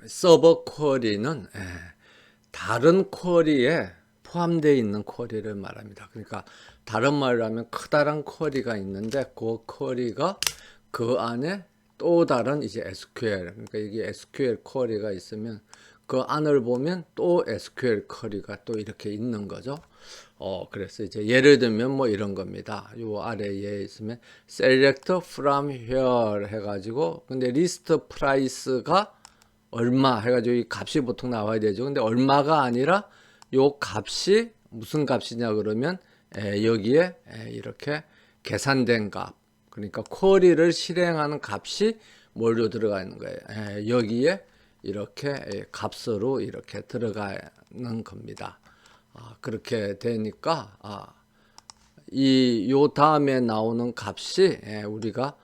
서버 쿼리는 다른 쿼리에 포함되어 있는 쿼리를 말합니다. 그러니까 다른 말로 하면 커다란 쿼리가 있는데 그 쿼리가 그 안에 또 다른 이제 SQL, 그러니까 이게 SQL 쿼리가 있으면 그 안을 보면 또 SQL 쿼리가 또 이렇게 있는 거죠. 그래서 이제 예를 들면 뭐 이런 겁니다. 요 아래에 있으면 select from here 해가지고 근데 list price가 얼마 해가지고 이 값이 보통 나와야 되죠. 근데 얼마가 아니라 요 값이 무슨 값이냐 그러면 여기에 이렇게 계산된 값. 그러니까 쿼리를 실행하는 값이 뭘로 들어가 있는 거예요. 여기에 이렇게 값으로 이렇게 들어가는 겁니다. 그렇게 되니까 요 다음에 나오는 값이 우리가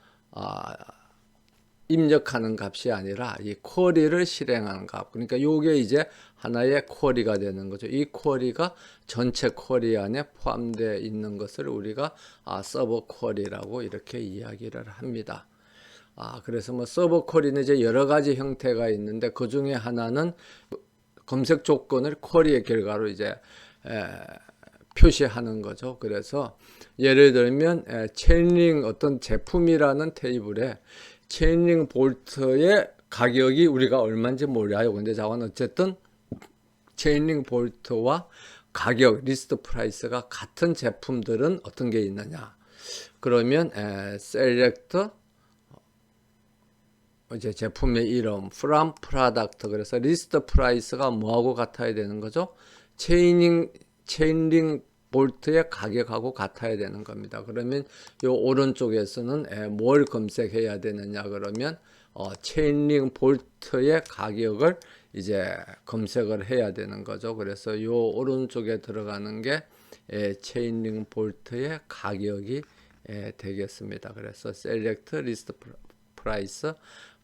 입력하는 값이 아니라 이 쿼리를 실행하는 값. 그러니까 요게 이제 하나의 쿼리가 되는 거죠. 이 쿼리가 전체 쿼리 안에 포함되어 있는 것을 우리가 서버 쿼리라고 이렇게 이야기를 합니다. 그래서 뭐 서버 쿼리는 이제 여러 가지 형태가 있는데 그 중에 하나는 검색 조건을 쿼리의 결과로 이제 표시하는 거죠. 그래서 예를 들면 체인링 어떤 제품이라는 테이블에 체인링 볼트의 가격이 우리가 얼마인지 몰라요. 근데 자원 어쨌든 체인링 볼트와 가격 리스트 프라이스가 같은 제품들은 어떤 게 있느냐? 그러면 select 이제 제품의 이름 from product 그래서 리스트 프라이스가 뭐하고 같아야 되는 거죠? 체인링 볼트의 가격하고 같아야 되는 겁니다. 그러면 요 오른쪽에서는 뭘 검색해야 되느냐 그러면 체인링 볼트의 가격을 이제 검색을 해야 되는 거죠. 그래서 요 오른쪽에 들어가는 게 체인링 볼트의 가격이 되겠습니다. 그래서 select list price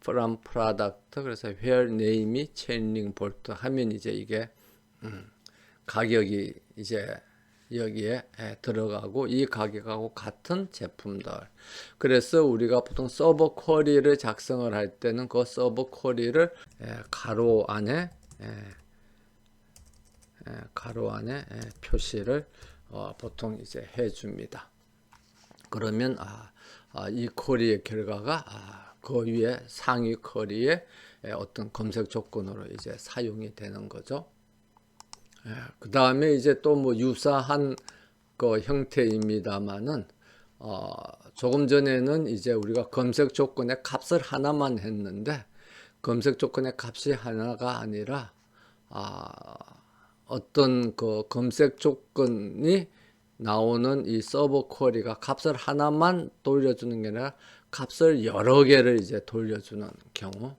from product 그래서 where name이 체인링 볼트 하면 이제 이게 가격이 이제 여기에 들어가고 이 가격하고 같은 제품들. 그래서 우리가 보통 서버 쿼리를 작성을 할 때는 그 서버 쿼리를 가로 안에 표시를 보통 이제 해줍니다. 그러면 이 쿼리의 결과가 그 위에 상위 쿼리의 어떤 검색 조건으로 이제 사용이 되는 거죠. 그 다음에 이제 또 뭐 유사한 그 형태입니다만은 조금 전에는 이제 우리가 검색 조건의 값을 하나만 했는데 검색 조건의 값이 하나가 아니라 어떤 그 검색 조건이 나오는 이 서버 쿼리가 값을 하나만 돌려주는 게 아니라 값을 여러 개를 이제 돌려주는 경우.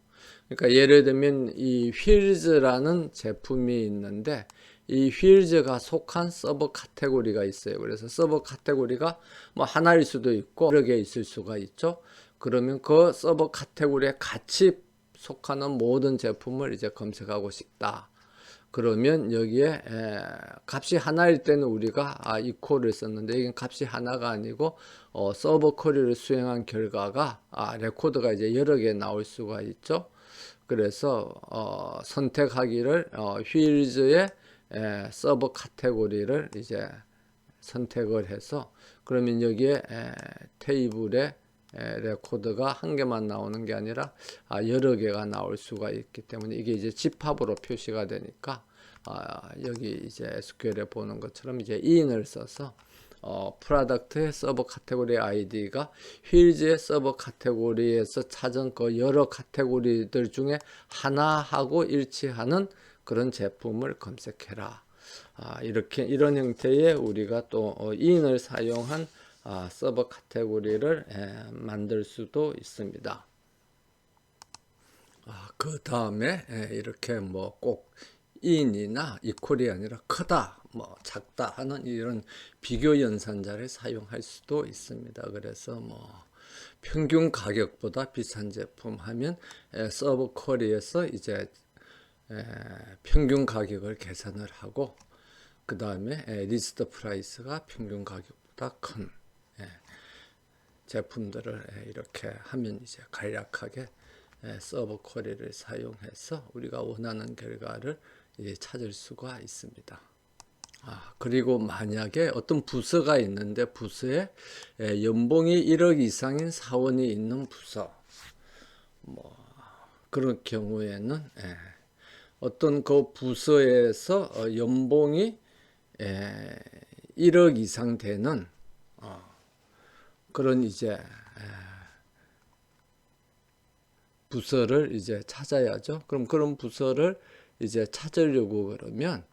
그러니까 예를 들면 이 휠즈라는 제품이 있는데 이 휠즈가 속한 서버 카테고리가 있어요. 그래서 서버 카테고리가 뭐 하나일 수도 있고 여러 개 있을 수가 있죠. 그러면 그 서버 카테고리에 같이 속하는 모든 제품을 이제 검색하고 싶다. 그러면 여기에 값이 하나일 때는 우리가 equal을 썼는데 이건 값이 하나가 아니고 서버 쿼리를 수행한 결과가 레코드가 이제 여러 개 나올 수가 있죠. 그래서 선택하기를 휠즈의 서버 카테고리를 이제 선택을 해서 그러면 여기에 테이블에 레코드가 한 개만 나오는 게 아니라 여러 개가 나올 수가 있기 때문에 이게 이제 집합으로 표시가 되니까 여기 이제 SQL에 보는 것처럼 이제 in을 써서 프로덕트의 서버 카테고리 아이디가 휠즈의 서버 카테고리에서 찾은 그 여러 카테고리들 중에 하나하고 일치하는 그런 제품을 검색해라. 이렇게 이런 형태의 우리가 또 in을 사용한 서버 카테고리를 만들 수도 있습니다. 그 다음에 이렇게 뭐 꼭 in이나 equal이 아니라 크다, 뭐 작다 하는 이런 비교 연산자를 사용할 수도 있습니다. 그래서 뭐 평균 가격보다 비싼 제품 하면 서버 쿼리에서 이제 평균 가격을 계산을 하고 그 다음에 리스트 프라이스가 평균 가격보다 큰 제품들을 이렇게 하면 이제 간략하게 서버 쿼리를 사용해서 우리가 원하는 결과를 찾을 수가 있습니다. 그리고 만약에 어떤 부서가 있는데 부서에 연봉이 1억 이상인 사원이 있는 부서, 그런 경우에는 어떤 그 부서에서 연봉이 1억 이상 되는 그런 이제 부서를 이제 찾아야죠. 그럼 그런 부서를 이제 찾으려고 그러면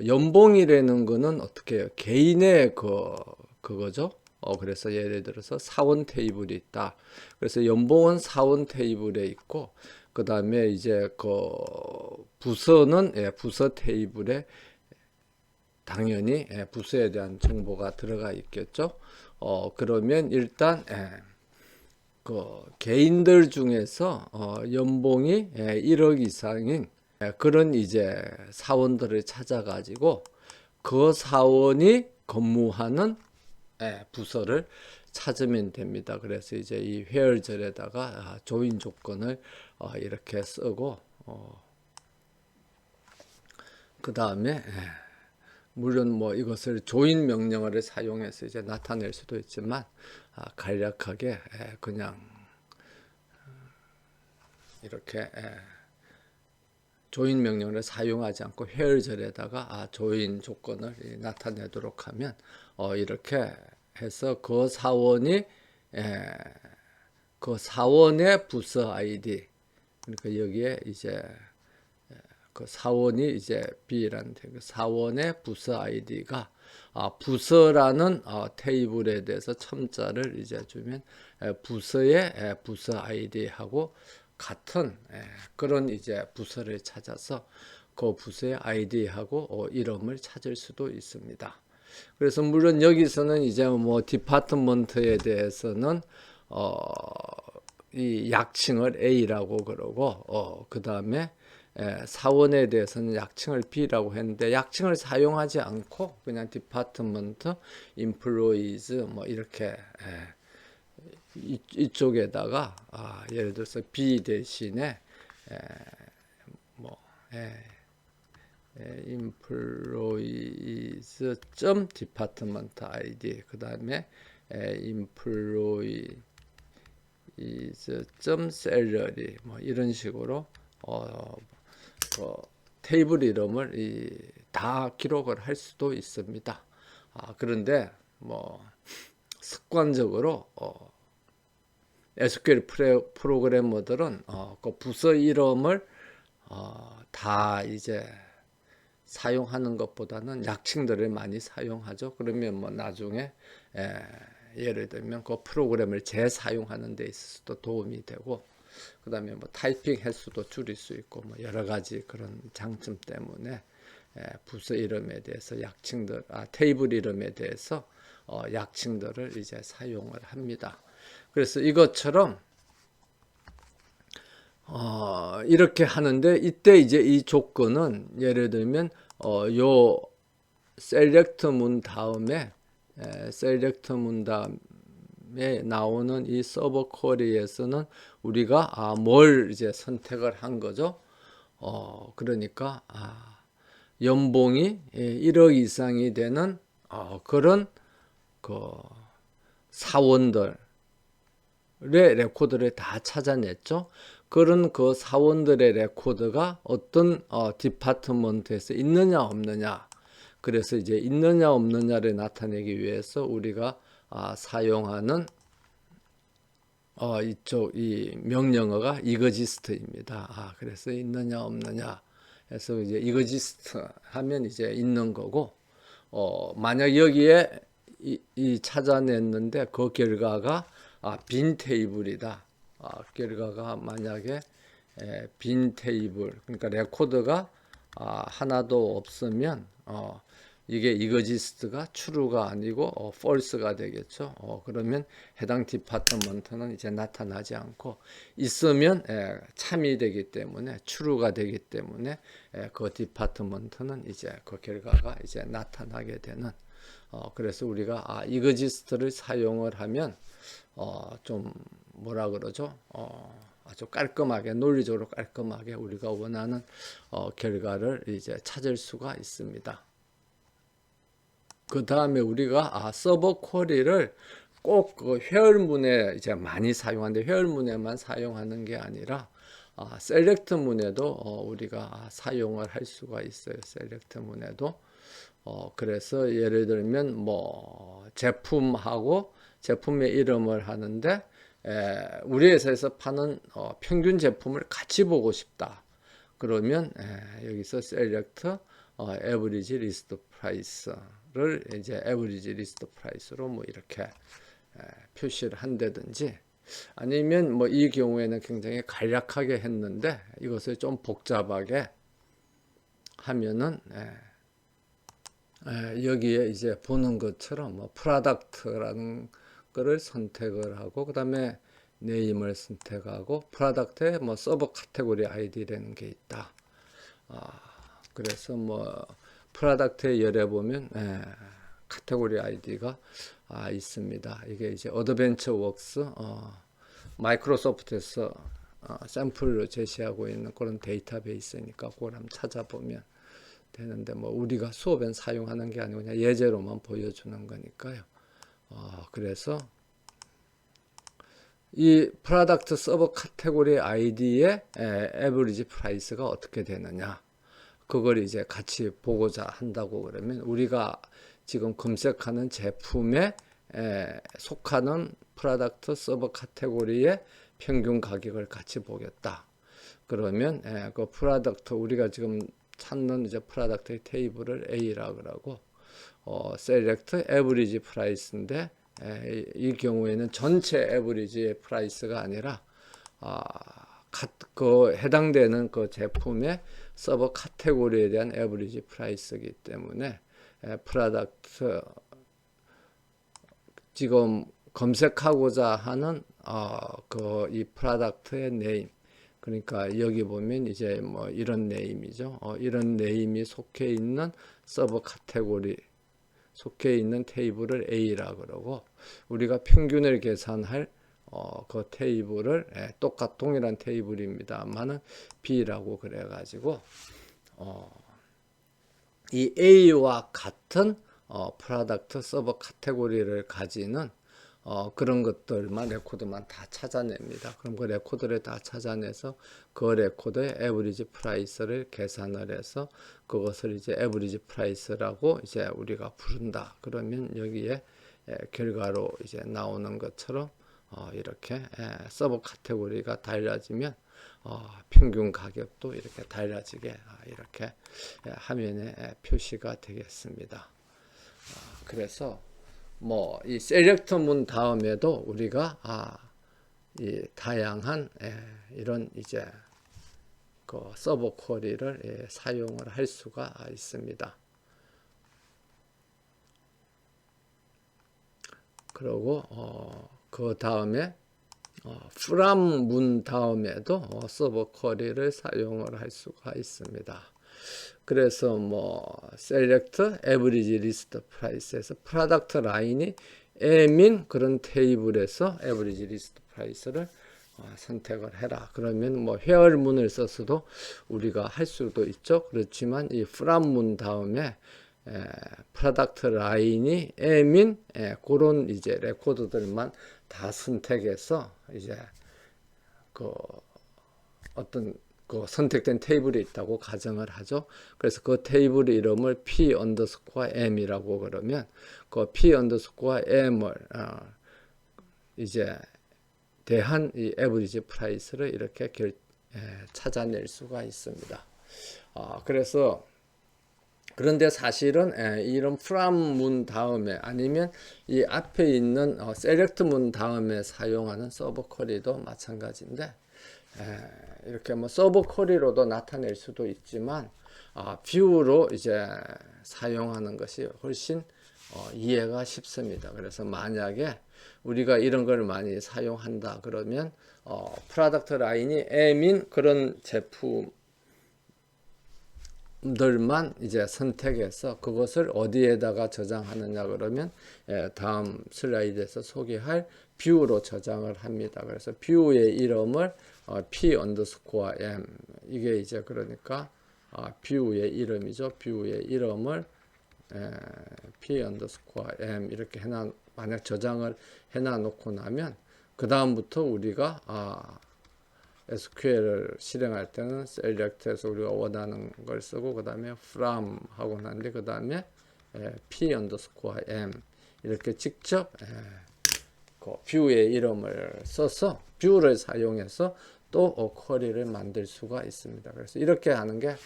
연봉이라는 거는 어떻게 해요? 개인의 그거죠. 그래서 예를 들어서 사원 테이블이 있다. 그래서 연봉은 사원 테이블에 있고, 그 다음에 이제 그 부서는 부서 테이블에 당연히 부서에 대한 정보가 들어가 있겠죠. 그러면 일단 그 개인들 중에서 연봉이 1억 이상인 그런 이제 사원들을 찾아가지고 그 사원이 근무하는 부서를 찾으면 됩니다. 그래서 이제 이 회열절에다가 조인 조건을 이렇게 쓰고 그 다음에 물론 뭐 이것을 조인 명령어를 사용해서 이제 나타낼 수도 있지만 간략하게 그냥 이렇게 조인 명령어를 사용하지 않고 회열절에다가 조인 조건을 나타내도록 하면 이렇게 해서 그 사원이 그 사원의 부서 아이디, 그러니까 여기에 이제 그 사원이 이제 B라는 그 사원의 부서 아이디가 부서라는 테이블에 대해서 첨자를 이제 주면 부서의 부서 아이디하고 같은 그런 이제 부서를 찾아서 그 부서의 아이디하고 이름을 찾을 수도 있습니다. 그래서 물론 여기서는 이제 뭐 디파트먼트에 대해서는 이 약칭을 A라고 그러고 그 다음에 사원에 대해서는 약칭을 B라고 했는데 약칭을 사용하지 않고 그냥 디파트먼트, 임플로이즈 뭐 이렇게 이쪽에다가 예를 들어서 B 대신에 뭐 employees department ID 그 다음에 employees salary 뭐 이런 식으로 그 테이블 이름을 다 기록을 할 수도 있습니다. 그런데 뭐 습관적으로 SQL 프로그래머들은 그 부서 이름을 다 이제 사용하는 것보다는 약칭들을 많이 사용하죠. 그러면 뭐 나중에 예를 들면 그 프로그램을 재사용하는 데 있어서도 도움이 되고, 그 다음에 뭐 타이핑 횟수도 줄일 수 있고 뭐 여러 가지 그런 장점 때문에 부서 이름에 대해서 약칭들, 테이블 이름에 대해서 약칭들을 이제 사용을 합니다. 그래서 이것처럼 이렇게 하는데 이때 이제 이 조건은 예를 들면 요 셀렉트 문 다음에 나오는 이 서버 쿼리에서는 우리가 뭘 이제 선택을 한 거죠. 그러니까 연봉이 1억 이상이 되는 그런 그 사원들의 레코드를 다 찾아냈죠. 그런 그 사원들의 레코드가 어떤 디파트먼트에서 있느냐 없느냐, 그래서 이제 있느냐 없느냐를 나타내기 위해서 우리가 사용하는 이쪽 이 명령어가 이거지스트입니다. 그래서 있느냐 없느냐 해서 이제 이거지스트 하면 이제 있는 거고, 만약 여기에 이 찾아냈는데 그 결과가 빈 테이블이다. 결과가 만약에 빈 테이블, 그러니까 레코드가 하나도 없으면 이게 이거지스트가 true가 아니고 false가 되겠죠. 그러면 해당 디파트먼트는 이제 나타나지 않고, 있으면 참이 되기 때문에 true가 되기 때문에 그 디파트먼트는 이제 그 결과가 이제 나타나게 되는. 그래서 우리가 이거지스트를 사용을 하면 좀 뭐라 그러죠? 아주 깔끔하게 논리적으로 깔끔하게 우리가 원하는 결과를 이제 찾을 수가 있습니다. 그 다음에 우리가 서버 쿼리를 꼭 그 회열문에 이제 많이 사용하는데 회열문에만 사용하는 게 아니라 셀렉트 문에도 우리가 사용을 할 수가 있어요. 셀렉트 문에도 그래서 예를 들면 뭐 제품하고 제품의 이름을 하는데 우리 회사에서 파는 평균 제품을 같이 보고 싶다. 그러면 여기서 select average list price를 이제 average list price로 뭐 이렇게 표시를 한다든지 아니면 뭐 이 경우에는 굉장히 간략하게 했는데 이것을 좀 복잡하게 하면은 여기에 이제 보는 것처럼 뭐 프로덕트라는 거를 선택을 하고 그 다음에 네임을 선택하고 프로덕트에 뭐 서버 카테고리 아이디라는 게 있다. 그래서 뭐 프로덕트에 열에 보면 카테고리 아이디가 있습니다. 이게 이제 어드벤처 웍스 마이크로소프트에서 샘플로 제시하고 있는 그런 데이터베이스니까 그걸 한번 찾아보면 되는데 뭐 우리가 수업엔 사용하는 게 아니고 그냥 예제로만 보여주는 거니까요. 그래서 이 프로덕트 서버 카테고리 아이디의 에버리지 프라이스가 어떻게 되느냐 그걸 이제 같이 보고자 한다고 그러면 우리가 지금 검색하는 제품에 속하는 프로덕트 서버 카테고리의 평균 가격을 같이 보겠다. 그러면 그 프로덕트 우리가 지금 찾는 이제 프로덕트의 테이블을 A라 그러고 select average price인데 이 경우에는 전체 에버리지 프라이스가 아니라 그 해당되는 그 제품의 서버 카테고리에 대한 에버리지 프라이스이기 때문에 프로덕트 지금 검색하고자 하는 이 프로덕트의 네임 그러니까 여기 보면 이제 뭐 이런 네임이죠. 이런 네임이 속해 있는 서버 카테고리 속해 있는 테이블을 A라 그러고 우리가 평균을 계산할 그 테이블을 동일한 테이블입니다만은 B라고 그래 가지고 이 A와 같은 프로덕트 서버 카테고리를 가지는 그런 것들만 레코드만 다 찾아냅니다. 그럼 그 레코드를 다 찾아내서 그 레코드의 에버리지 프라이스를 계산을 해서 그것을 이제 에버리지 프라이스라고 이제 우리가 부른다. 그러면 여기에 결과로 이제 나오는 것처럼 이렇게 서버 카테고리가 달라지면 평균 가격도 이렇게 달라지게 이렇게 화면에 표시가 되겠습니다. 그래서 뭐 이 셀렉터 문 다음에도 우리가 이 다양한 이런 이제 그 서버 쿼리를 사용을 할 수가 있습니다. 그리고 그 다음에 from 문 다음에도 서버 쿼리를 사용을 할 수가 있습니다. 그래서 뭐 select average list price에서 프로덕트 라인이 M인 그런 테이블에서 average list price를 선택을 해라. 그러면 뭐 회열문을 써서도 우리가 할 수도 있죠. 그렇지만 이 from 문 다음에 프로덕트 라인이 M인 그런 이제 레코드들만 다 선택해서 이제 그 어떤 그 선택된 테이블이 있다고 가정을 하죠. 그래서 그 테이블 이름을 P_M이라고 그러면 그 P_M을 이제 대한 이 에버리지 프라이스를 이렇게 찾아낼 수가 있습니다. 그래서 그런데 사실은 이런 from 문 다음에 아니면 이 앞에 있는 select 문 다음에 사용하는 서버 쿼리도 마찬가지인데 이렇게 뭐 서버 쿼리로도 나타낼 수도 있지만 뷰로 이제 사용하는 것이 훨씬 이해가 쉽습니다. 그래서 만약에 우리가 이런 걸 많이 사용한다 그러면 프로덕트 라인이 M인 그런 제품들만 이제 선택해서 그것을 어디에다가 저장하느냐 그러면 다음 슬라이드에서 소개할 뷰로 저장을 합니다. 그래서 뷰의 이름을 p 언더스코어 m, 이게 이제 그러니까 뷰의 이름이죠. 뷰의 이름을 p 언더스코어 m 이렇게 만약 저장을 해놔 놓고 나면 그 다음부터 우리가 SQL을 실행할 때는 select에서 우리가 원하는 걸 쓰고 그 다음에 from 하고 난뒤 그 다음에 p 언더스코어 m 이렇게 직접 그 뷰의 이름을 써서 뷰를 사용해서 또 쿼리를 만들 수가 있습니다. 그래서 이렇게 하는 게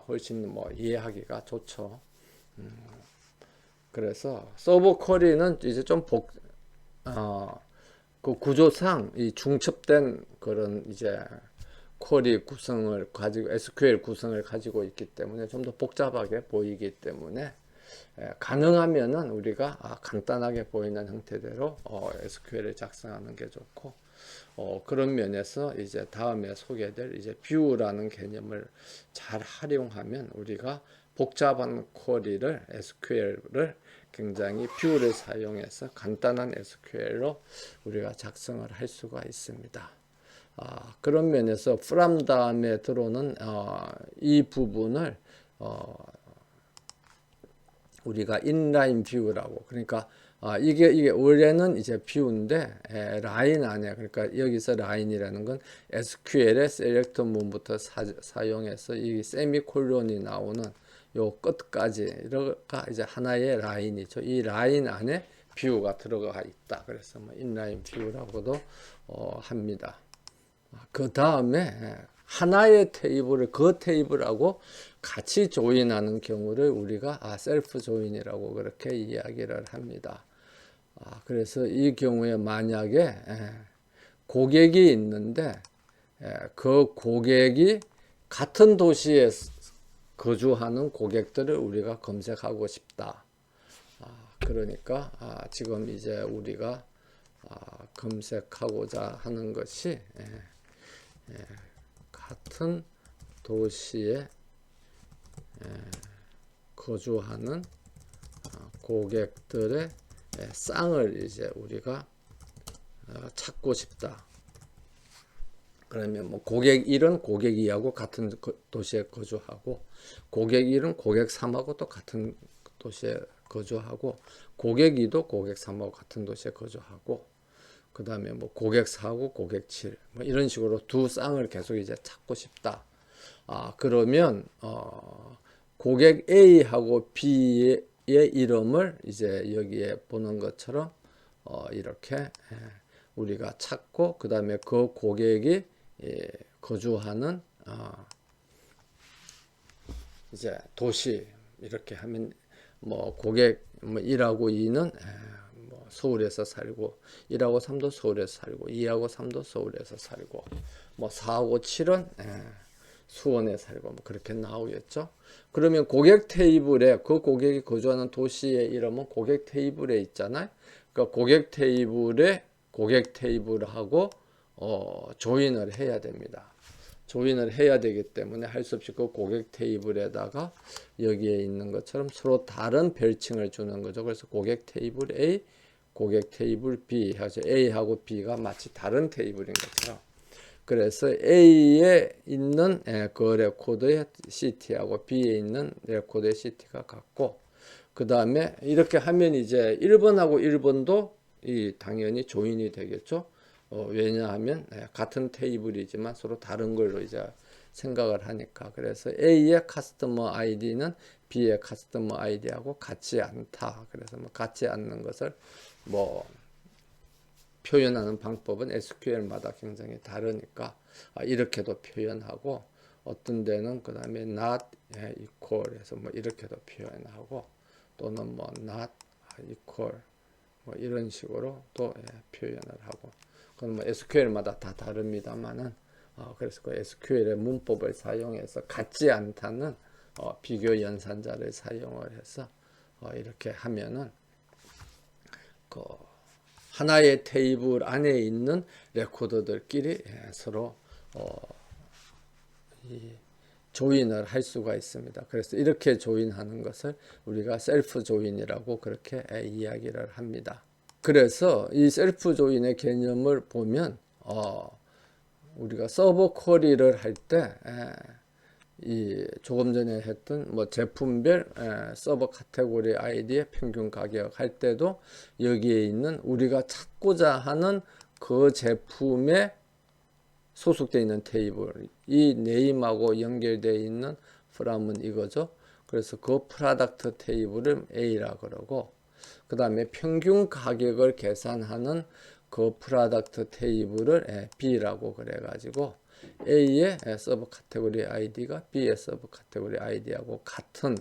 훨씬 뭐 이해하기가 좋죠. 그래서 서버 쿼리는 이제 좀 그 구조상 이 중첩된 그런 이제 쿼리 구성을 가지고 SQL 구성을 가지고 있기 때문에 좀 더 복잡하게 보이기 때문에 가능하면은 우리가 간단하게 보이는 형태대로 SQL을 작성하는 게 좋고 그런 면에서 이제 다음에 소개될 이제 뷰라는 개념을 잘 활용하면 우리가 복잡한 쿼리를 SQL을 굉장히 뷰를 사용해서 간단한 SQL로 우리가 작성을 할 수가 있습니다. 그런 면에서 from 다음에 들어오는 이 부분을 우리가 inline view라고, 그러니까 이게 원래는 이제 view인데 라인 안에, 그러니까 여기서 라인이라는 건 SQL의 select move부터 사용해서 이 세미콜론이 나오는 요 끝까지가 이제 하나의 라인이죠. 이 라인 안에 뷰가 들어가 있다. 그래서 뭐 inline view라고도 합니다. 그 다음에 하나의 테이블을 그 테이블하고 같이 조인하는 경우를 우리가 셀프 조인이라고 그렇게 이야기를 합니다. 그래서 이 경우에 만약에 고객이 있는데 그 고객이 같은 도시에 거주하는 고객들을 우리가 검색하고 싶다. 그러니까 지금 이제 우리가 검색하고자 하는 것이 같은 도시에 거주하는 고객들의 쌍을 이제 우리가 찾고 싶다. 그러면 뭐 고객 1은 고객 2하고 같은 도시에 거주하고, 고객 1은 고객 3하고 또 같은 도시에 거주하고, 고객 2도 고객 3하고 같은 도시에 거주하고, 그 다음에 뭐 고객 4하고 고객 7, 뭐 이런 식으로 두 쌍을 계속 이제 찾고 싶다. 그러면 고객 A하고 B의 이름을 이제 여기에 보는 것처럼 이렇게 우리가 찾고, 그 다음에 그 고객이 거주하는 이제 도시, 이렇게 하면 뭐 고객 1하고 2는 뭐 서울에서 살고, 1하고 3도 서울에서 살고, 2하고 3도 서울에서 살고, 뭐 4하고 7은 수원에 살고, 뭐 그렇게 나오겠죠. 그러면 고객 테이블에 그 고객이 거주하는 도시의 이름은 고객 테이블에 있잖아요. 그러니까 고객 테이블하고 조인을 해야 됩니다. 조인을 해야 되기 때문에 할 수 없이 그 고객 테이블에다가 여기에 있는 것처럼 서로 다른 별칭을 주는 거죠. 그래서 고객 테이블 A, 고객 테이블 B 해서 A하고 B가 마치 다른 테이블인 것처럼, 그래서 A에 있는 그 레코드의 CT하고 B에 있는 레코드의 CT가 같고, 그 다음에 이렇게 하면 이제 1번하고 1번도 당연히 조인이 되겠죠. 왜냐하면 같은 테이블이지만 서로 다른 걸로 이제 생각을 하니까. 그래서 A의 커스터머 아이디는 B의 커스터머 아이디하고 같지 않다. 그래서 뭐 같지 않는 것을 뭐 표현하는 방법은 SQL마다 굉장히 다르니까 이렇게도 표현하고, 어떤 데는 그 다음에 not equal 해서 뭐 이렇게도 표현하고, 또는 뭐 not equal 뭐 이런 식으로 또 표현을 하고, 그건 뭐 SQL마다 다 다릅니다만은 그래서 그 SQL의 문법을 사용해서 같지 않다는 비교 연산자를 사용을 해서 이렇게 하면은 그 하나의 테이블 안에 있는 레코더들끼리 서로 조인을 할 수가 있습니다. 그래서 이렇게 조인하는 것을 우리가 셀프 조인이라고 그렇게 이야기를 합니다. 그래서 이 셀프 조인의 개념을 보면 우리가 서버 쿼리를 할 때 이 조금 전에 했던 뭐 제품별 서버 카테고리 아이디의 평균 가격 할 때도 여기에 있는 우리가 찾고자 하는 그 제품에 소속되어 있는 테이블, 이 네임하고 연결되어 있는 프롬은 이거죠. 그래서 그 프로덕트 테이블을 A라 그러고, 그 다음에 평균 가격을 계산하는 그 프로덕트 테이블을 B라고 그래가지고 A의 서브 카테고리 아이디가 B의 서브 카테고리 아이디하고 같은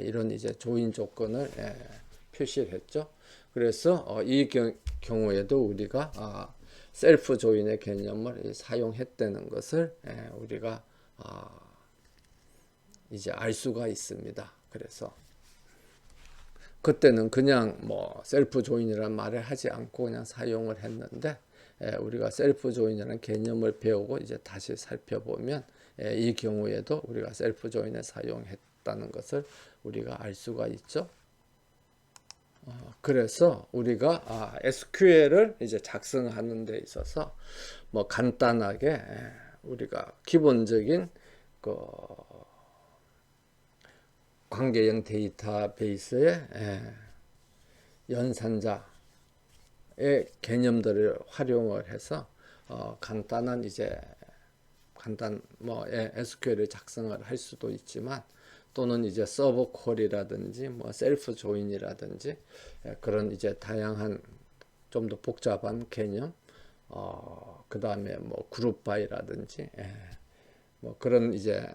이런 이제 조인 조건을 표시를 했죠. 그래서 이 경우에도 우리가 셀프 조인의 개념을 사용했다는 것을 우리가 이제 알 수가 있습니다. 그래서 그때는 그냥 뭐 셀프 조인이라는 말을 하지 않고 그냥 사용을 했는데 우리가 셀프 조인이라는 개념을 배우고 이제 다시 살펴보면 이 경우에도 우리가 셀프 조인을 사용했다는 것을 우리가 알 수가 있죠. 그래서 우리가 SQL을 이제 작성하는 데 있어서 뭐 간단하게 우리가 기본적인 그 관계형 데이터베이스의 연산자의 개념들을 활용을 해서 간단한 이제 뭐 SQL을 작성을 할 수도 있지만 또는 이제 서버 콜이라든지 뭐 셀프 조인이라든지 그런 이제 다양한 좀 더 복잡한 개념 그 다음에 뭐 그룹 바이라든지 뭐 그런 이제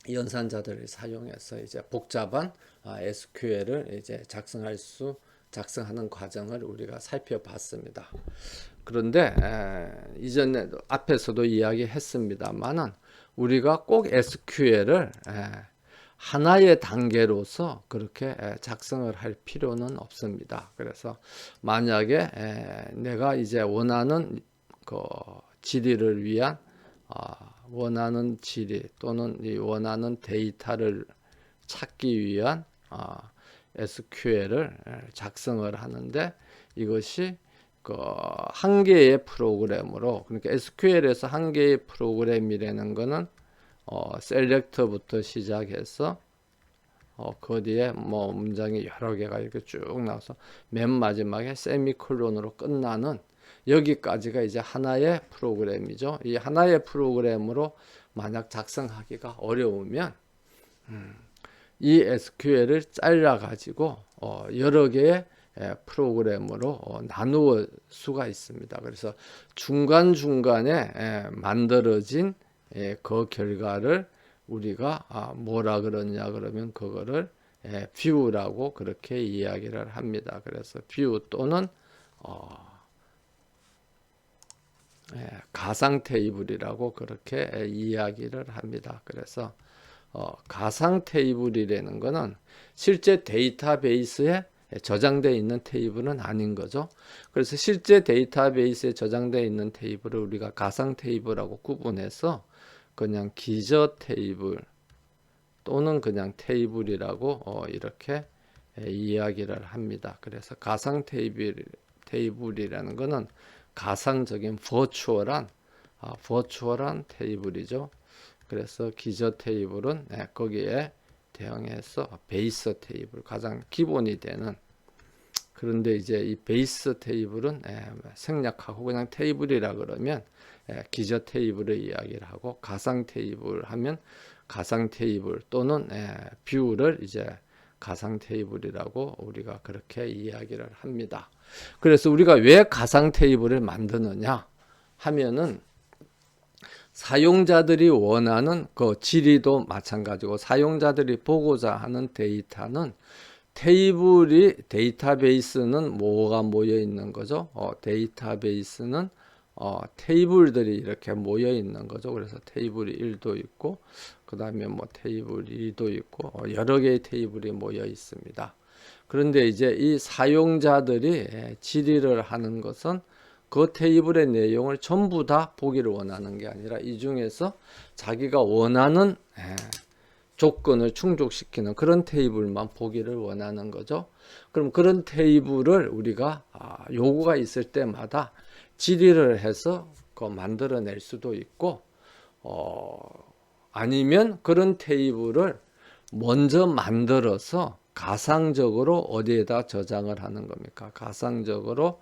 연산자들을 사용해서 이제 복잡한 SQL을 이제 작성하는 과정을 우리가 살펴봤습니다. 그런데 이전에 앞에서도 이야기했습니다만은 우리가 꼭 SQL을 하나의 단계로서 그렇게 작성을 할 필요는 없습니다. 그래서 만약에 내가 이제 원하는 그 질의를 위한 원하는 질의 또는 이 원하는 데이터를 찾기 위한 SQL을 작성을 하는데 이것이 그 한 개의 프로그램으로, 그러니까 SQL에서 한 개의 프로그램이라는 거는 셀렉터부터 시작해서 그 뒤에 뭐 문장이 여러 개가 이렇게 쭉 나와서 맨 마지막에 세미콜론으로 끝나는 여기까지가 이제 하나의 프로그램이죠. 이 하나의 프로그램으로 만약 작성하기가 어려우면 이 SQL을 잘라 가지고 여러 개의 프로그램으로 나누어 수가 있습니다. 그래서 중간중간에 만들어진 그 결과를 우리가 뭐라 그러냐 그러면 그거를 뷰라고 그렇게 이야기를 합니다. 그래서 뷰 또는 가상 테이블이라고 그렇게 이야기를 합니다. 그래서 가상 테이블이라는 것은 실제 데이터베이스에 저장되어 있는 테이블은 아닌 거죠. 그래서 실제 데이터베이스에 저장되어 있는 테이블을 우리가 가상 테이블하고 구분해서 그냥 기저 테이블 또는 그냥 테이블이라고 이렇게 이야기를 합니다. 그래서 가상 테이블이라는 것은 가상적인 버추얼한 테이블이죠. 그래서 기저 테이블은 거기에 대응해서 베이스 테이블, 가장 기본이 되는, 그런데 이제 이 베이스 테이블은 생략하고 그냥 테이블이라 그러면 기저 테이블을 이야기를 하고, 가상 테이블 하면 가상 테이블 또는 뷰를 이제 가상 테이블이라고 우리가 그렇게 이야기를 합니다. 그래서 우리가 왜 가상 테이블을 만드느냐 하면은 사용자들이 원하는 그 질의도 마찬가지고 사용자들이 보고자 하는 데이터는 데이터베이스는 뭐가 모여 있는 거죠? 데이터베이스는 테이블들이 이렇게 모여 있는 거죠. 그래서 테이블 1도 있고 그 다음에 뭐 테이블 2도 있고 여러 개의 테이블이 모여 있습니다. 그런데 이제 이 사용자들이 질의를 하는 것은 그 테이블의 내용을 전부 다 보기를 원하는 게 아니라 이 중에서 자기가 원하는 조건을 충족시키는 그런 테이블만 보기를 원하는 거죠. 그럼 그런 테이블을 우리가 요구가 있을 때마다 질의를 해서 만들어낼 수도 있고, 아니면 그런 테이블을 먼저 만들어서 가상적으로 어디에다 저장을 하는 겁니까? 가상적으로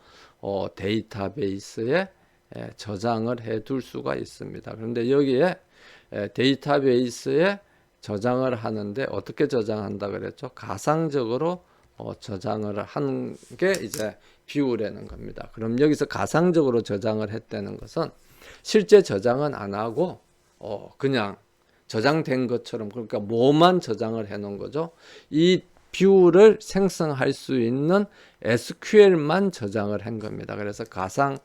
데이터베이스에 저장을 해 둘 수가 있습니다. 그런데 여기에 데이터베이스에 저장을 하는데 어떻게 저장한다 그랬죠? 가상적으로 저장을 하는 게 이제 뷰라는 겁니다. 그럼 여기서 가상적으로 저장을 했다는 것은 실제 저장은 안 하고 그냥 저장된 것처럼, 그러니까 뭐만 저장을 해 놓은 거죠. 이 뷰를 생성할 수 있는 SQL만 저장을 한 겁니다. 그래서 가상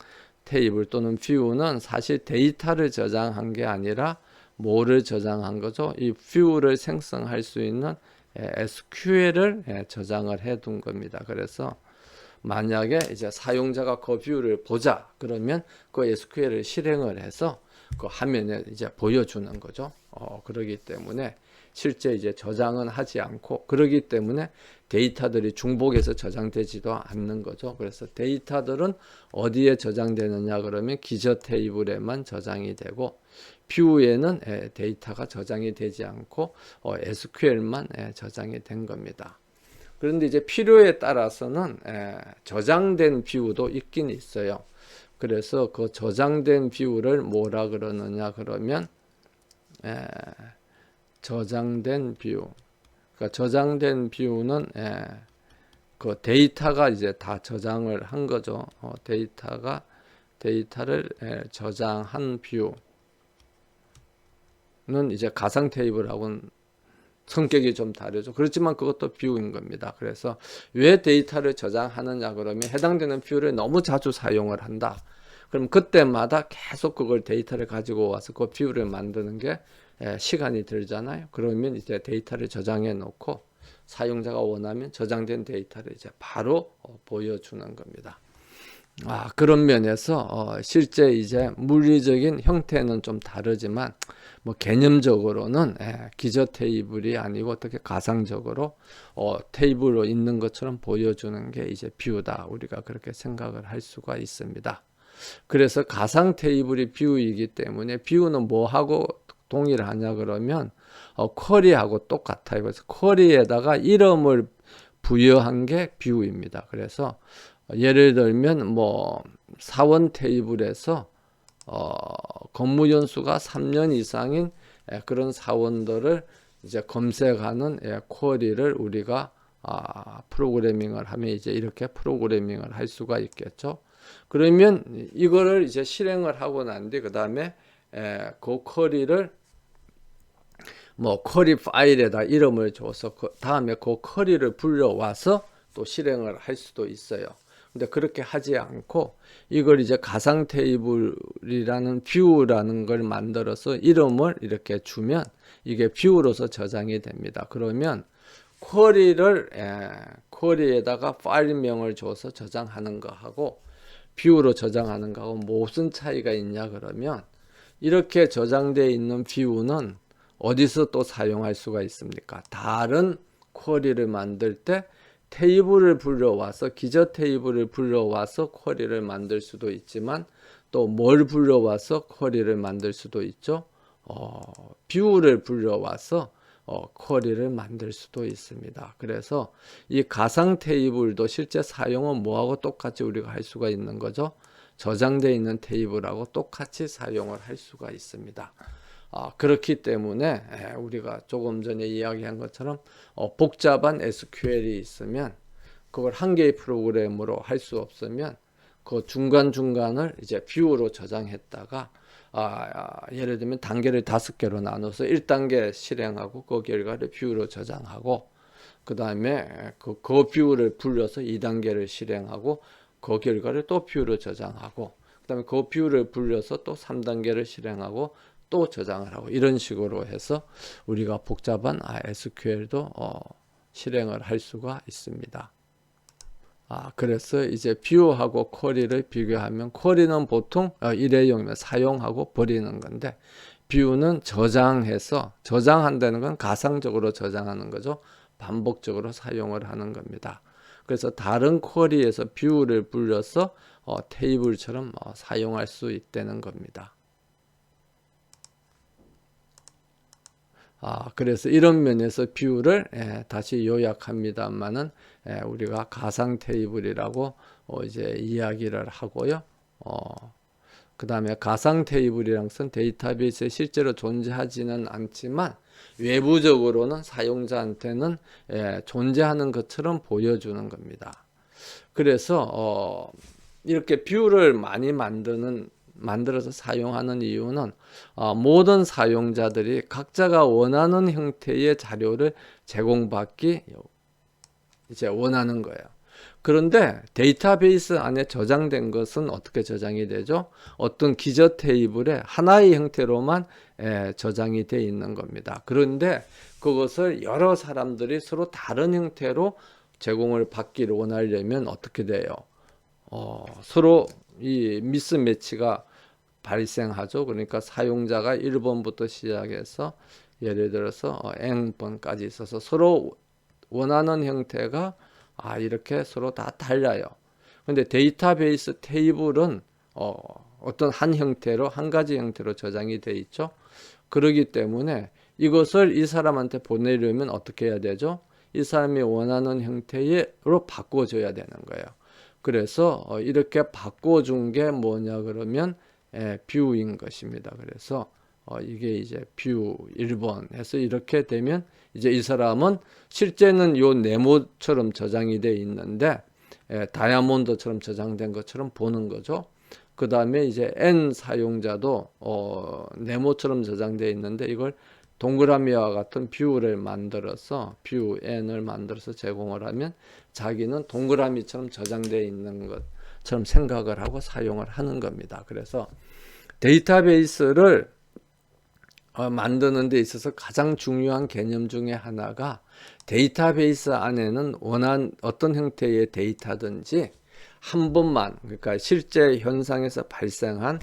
테이블 또는 뷰는 사실 데이터를 저장한 게 아니라 뭐를 저장한 거죠? 이 뷰를 생성할 수 있는 SQL을 저장을 해 둔 겁니다. 그래서 만약에 이제 사용자가 그 뷰를 보자 그러면 그 SQL을 실행을 해서 그 화면에 이제 보여주는 거죠. 그러기 때문에 실제 이제 저장은 하지 않고, 그러기 때문에 데이터들이 중복해서 저장되지도 않는 거죠. 그래서 데이터들은 어디에 저장되느냐 그러면 기저 테이블에만 저장이 되고, 뷰에는 데이터가 저장이 되지 않고 SQL만 저장이 된 겁니다. 그런데 이제 필요에 따라서는 저장된 뷰도 있긴 있어요. 그래서 그 저장된 뷰를 뭐라 그러느냐 그러면 저장된 뷰. 그러니까 저장된 뷰는 그 데이터가 이제 다 저장을 한 거죠. 데이터를 저장한 뷰는 이제 가상 테이블하고는 성격이 좀 다르죠. 그렇지만 그것도 뷰인 겁니다. 그래서 왜 데이터를 저장하느냐 그러면 해당되는 뷰를 너무 자주 사용을 한다. 그럼 그때마다 계속 그걸 데이터를 가지고 와서 그 뷰를 만드는 게 시간이 들잖아요. 그러면 이제 데이터를 저장해 놓고 사용자가 원하면 저장된 데이터를 이제 바로 보여주는 겁니다. 그런 면에서 실제 이제 물리적인 형태는 좀 다르지만 뭐 개념적으로는 기저 테이블이 아니고 어떻게 가상적으로 테이블로 있는 것처럼 보여주는 게 이제 뷰다. 우리가 그렇게 생각을 할 수가 있습니다. 그래서 가상 테이블이 뷰이기 때문에 뷰는 뭐하고 동일하냐 그러면 쿼리하고 똑같아요. 그래서 쿼리에다가 이름을 부여한 게 뷰입니다. 그래서 예를 들면 뭐 사원 테이블에서 근무 연수가 3년 이상인 그런 사원들을 이제 검색하는 쿼리를 우리가 프로그래밍을 하면 이제 이렇게 프로그래밍을 할 수가 있겠죠. 그러면 이거를 이제 실행을 하고 난 뒤 그 다음에 그 쿼리를 뭐 쿼리 파일에다 이름을 줘서 그 다음에 그 쿼리를 불러와서 또 실행을 할 수도 있어요. 근데 그렇게 하지 않고 이걸 이제 가상 테이블이라는 뷰라는 걸 만들어서 이름을 이렇게 주면 이게 뷰로서 저장이 됩니다. 그러면 쿼리에다가 파일명을 줘서 저장하는 거하고 뷰로 저장하는 거하고 무슨 차이가 있냐 그러면, 이렇게 저장되어 있는 뷰는 어디서 또 사용할 수가 있습니까? 다른 쿼리를 만들 때 테이블을 불러와서 기저 테이블을 불러와서 쿼리를 만들 수도 있지만 또 뭘 불러와서 쿼리를 만들 수도 있죠. 뷰를 불러와서 쿼리를 만들 수도 있습니다. 그래서 이 가상 테이블도 실제 사용은 뭐하고 똑같이 우리가 할 수가 있는 거죠. 저장되어 있는 테이블하고 똑같이 사용을 할 수가 있습니다. 그렇기 때문에 우리가 조금 전에 이야기한 것처럼 복잡한 SQL이 있으면 그걸 한 개의 프로그램으로 할 수 없으면 그 중간중간을 이제 뷰로 저장했다가 예를 들면 단계를 5개로 나눠서 1단계 실행하고 그 결과를 뷰로 저장하고 그 다음에 그 뷰를 불러서 2단계를 실행하고 그 결과를 또 뷰로 저장하고 그 다음에 그 뷰를 불려서 또 3단계를 실행하고 또 저장을 하고 이런 식으로 해서 우리가 복잡한 SQL도 실행을 할 수가 있습니다. 그래서 이제 뷰하고 쿼리를 비교하면 쿼리는 보통 일회용이면 사용하고 버리는 건데 뷰는 저장해서, 저장한다는 건 가상적으로 저장하는 거죠. 반복적으로 사용을 하는 겁니다. 그래서 다른 쿼리에서 뷰를 불려서 테이블처럼 사용할 수 있다는 겁니다. 그래서 이런 면에서 뷰를 다시 요약합니다만은 우리가 가상 테이블이라고 이제 이야기를 하고요. 그 다음에 가상 테이블이란 것은 데이터베이스에 실제로 존재하지는 않지만 외부적으로는 사용자한테는 존재하는 것처럼 보여주는 겁니다. 그래서 이렇게 뷰를 많이 만들어서 사용하는 이유는 모든 사용자들이 각자가 원하는 형태의 자료를 제공받기 이제 원하는 거예요. 그런데 데이터베이스 안에 저장된 것은 어떻게 저장이 되죠? 어떤 기저 테이블에 하나의 형태로만 저장이 되어 있는 겁니다. 그런데 그것을 여러 사람들이 서로 다른 형태로 제공을 받기를 원하려면 어떻게 돼요? 서로 이 미스매치가 발생하죠. 그러니까 사용자가 1번부터 시작해서 예를 들어서 n번까지 있어서 서로 원하는 형태가 이렇게 서로 다 달라요. 근데 데이터베이스 테이블은 어떤 한 형태로, 한 가지 형태로 저장이 돼 있죠. 그렇기 때문에 이것을 이 사람한테 보내려면 어떻게 해야 되죠? 이 사람이 원하는 형태로 바꿔줘야 되는 거예요. 그래서 이렇게 바꿔준 게 뭐냐 그러면 뷰인 것입니다. 그래서 이게 이제 뷰 1번 해서 이렇게 되면 이제 이 사람은 실제는 요 네모처럼 저장이 돼 있는데 다이아몬드처럼 저장된 것처럼 보는 거죠. 그 다음에 이제 N 사용자도 네모처럼 저장되어 있는데 이걸 동그라미와 같은 뷰를 만들어서 뷰 N을 만들어서 제공을 하면 자기는 동그라미처럼 저장되어 있는 것처럼 생각을 하고 사용을 하는 겁니다. 그래서 데이터베이스를 만드는 데 있어서 가장 중요한 개념 중에 하나가 데이터베이스 안에는 원하는 어떤 형태의 데이터든지 한 번만, 그러니까 실제 현상에서 발생한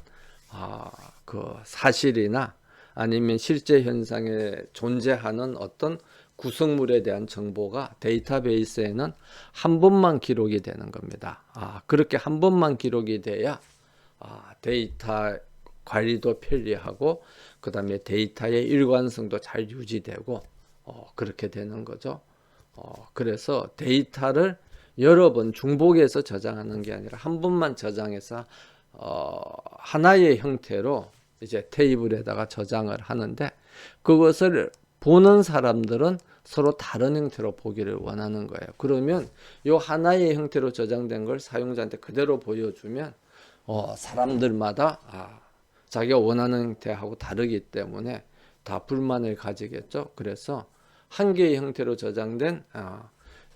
그 사실이나 아니면 실제 현상에 존재하는 어떤 구성물에 대한 정보가 데이터베이스에는 한 번만 기록이 되는 겁니다. 그렇게 한 번만 기록이 돼야 데이터 관리도 편리하고 그 다음에 데이터의 일관성도 잘 유지되고 그렇게 되는 거죠. 그래서 데이터를 여러 번 중복해서 저장하는 게 아니라 한 번만 저장해서 하나의 형태로 이제 테이블에다가 저장을 하는데 그것을 보는 사람들은 서로 다른 형태로 보기를 원하는 거예요. 그러면 이 하나의 형태로 저장된 걸 사용자한테 그대로 보여주면 사람들마다 자기가 원하는 형태하고 다르기 때문에 다 불만을 가지겠죠. 그래서 한 개의 형태로 저장된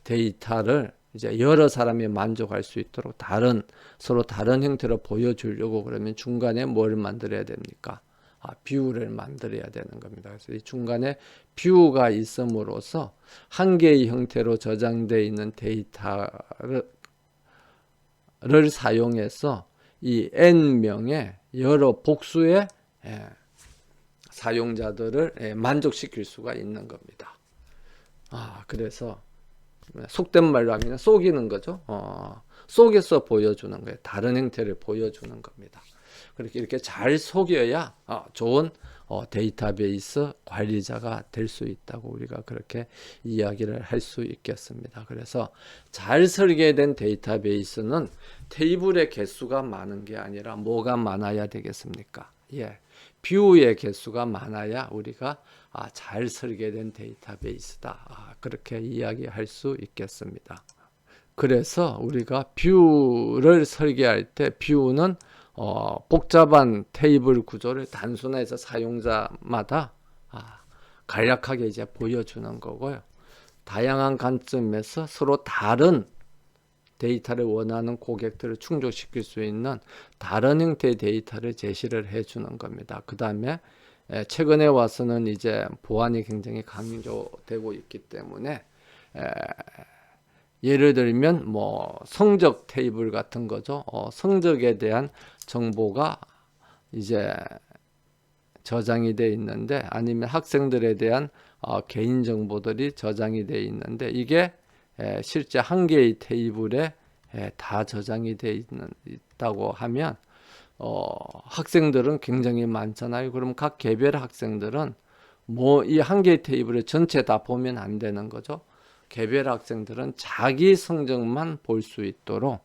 데이터를 이제 여러 사람이 만족할 수 있도록 서로 다른 형태로 보여주려고 그러면 중간에 뭘 만들어야 됩니까? 뷰를 만들어야 되는 겁니다. 그래서 이 중간에 뷰가 있음으로써 한 개의 형태로 저장되어 있는 데이터를 사용해서 이 N명의 여러 복수의 사용자들을 만족시킬 수가 있는 겁니다. 그래서 속된 말로 하면 속이는 거죠. 속여서 보여주는 거예요. 다른 형태를 보여주는 겁니다. 그렇게 이렇게 잘 속여야 좋은 데이터베이스 관리자가 될 수 있다고 우리가 그렇게 이야기를 할 수 있겠습니다. 그래서 잘 설계된 데이터베이스는 테이블의 개수가 많은 게 아니라 뭐가 많아야 되겠습니까? 뷰의 개수가 많아야 우리가 잘 설계된 데이터베이스다. 그렇게 이야기할 수 있겠습니다. 그래서 우리가 뷰를 설계할 때 뷰는 복잡한 테이블 구조를 단순화해서 사용자마다 간략하게 이제 보여주는 거고요. 다양한 관점에서 서로 다른 데이터를 원하는 고객들을 충족시킬 수 있는 다른 형태의 데이터를 제시를 해주는 겁니다. 그 다음에 최근에 와서는 이제 보안이 굉장히 강조되고 있기 때문에 예를 들면 뭐 성적 테이블 같은 거죠. 성적에 대한 정보가 이제 저장이 돼 있는데, 아니면 학생들에 대한 개인 정보들이 저장이 돼 있는데, 이게 실제 한 개의 테이블에 다 저장이 돼 있다고 하면 학생들은 굉장히 많잖아요. 그럼 각 개별 학생들은 뭐 이 한 개의 테이블에 전체 다 보면 안 되는 거죠. 개별 학생들은 자기 성적만 볼 수 있도록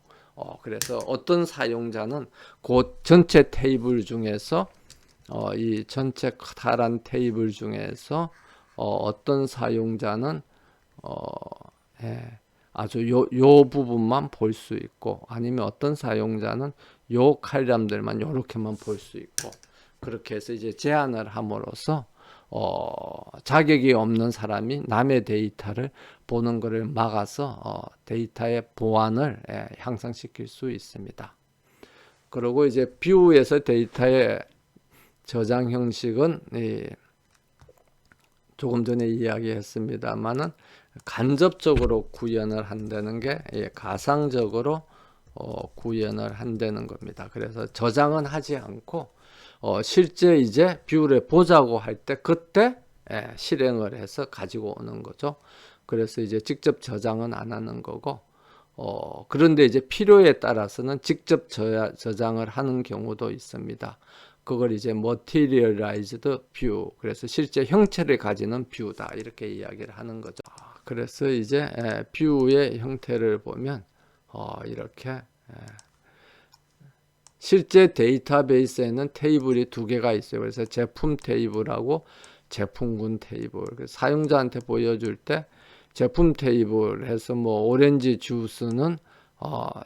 그래서 어떤 사용자는 그 전체 테이블 중에서 이 전체 커다란 테이블 중에서 어떤 사용자는 아주 요 부분만 볼 수 있고, 아니면 어떤 사용자는 요 칼럼들만 요렇게만 볼 수 있고, 그렇게 해서 이제 제한을 함으로써 자격이 없는 사람이 남의 데이터를 보는 것을 막아서 데이터의 보안을 향상시킬 수 있습니다. 그리고 이제 뷰에서 데이터의 저장 형식은 조금 전에 이야기했습니다만은 간접적으로 구현을 한다는 게 가상적으로 구현을 한다는 겁니다. 그래서 저장은 하지 않고 실제 이제 뷰를 보자고 할 때 그때 실행을 해서 가지고 오는 거죠. 그래서 이제 직접 저장은 안 하는 거고, 그런데 이제 필요에 따라서는 직접 저장을 하는 경우도 있습니다. 그걸 이제 materialized view, 그래서 실제 형체를 가지는 뷰다, 이렇게 이야기를 하는 거죠. 그래서 이제 뷰의 형태를 보면 이렇게 실제 데이터베이스에는 테이블이 두 개가 있어요. 그래서 제품 테이블하고 제품군 테이블. 사용자한테 보여줄 때 제품 테이블 해서 뭐 오렌지 주스는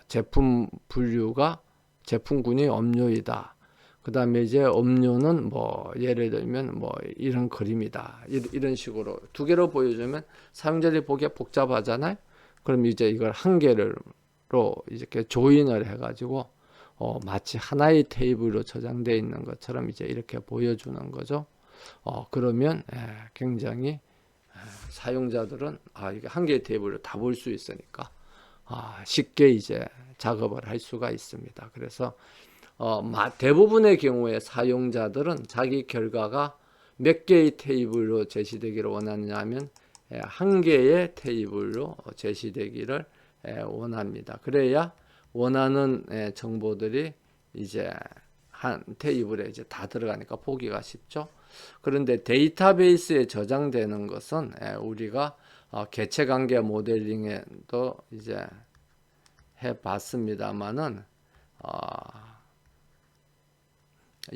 제품 분류가 제품군이 음료이다. 그 다음에 이제 음료는 뭐 예를 들면 뭐 이런 그림이다. 이런 식으로 두 개로 보여주면 사용자들이 보기에 복잡하잖아요. 그럼 이제 이걸 한 개로 이렇게 조인을 해가지고 마치 하나의 테이블로 저장되어 있는 것처럼 이제 이렇게 보여주는 거죠. 그러면 굉장히 사용자들은 이게 한 개의 테이블로 다 볼 수 있으니까 쉽게 이제 작업을 할 수가 있습니다. 그래서 대부분의 경우에 사용자들은 자기 결과가 몇 개의 테이블로 제시되기를 원하느냐 하면 한 개의 테이블로 제시되기를 원합니다. 그래야 원하는 정보들이 이제 한 테이블에 이제 다 들어가니까 보기가 쉽죠. 그런데 데이터베이스에 저장되는 것은 우리가 개체관계 모델링에도 이제 해봤습니다만은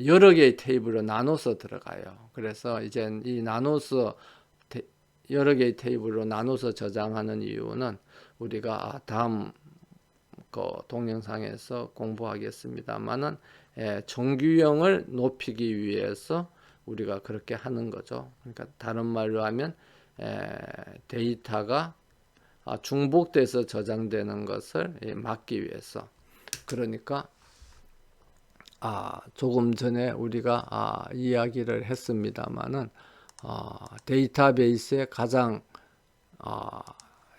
여러 개의 테이블로 나눠서 들어가요. 그래서 이제 이 나눠서 여러 개의 테이블로 나눠서 저장하는 이유는 우리가 다음 동영상에서 공부하겠습니다만은 정규형을 높이기 위해서 우리가 그렇게 하는 거죠. 그러니까 다른 말로 하면 데이터가 중복돼서 저장되는 것을 막기 위해서. 그러니까 조금 전에 우리가 이야기를 했습니다만은 데이터베이스의 가장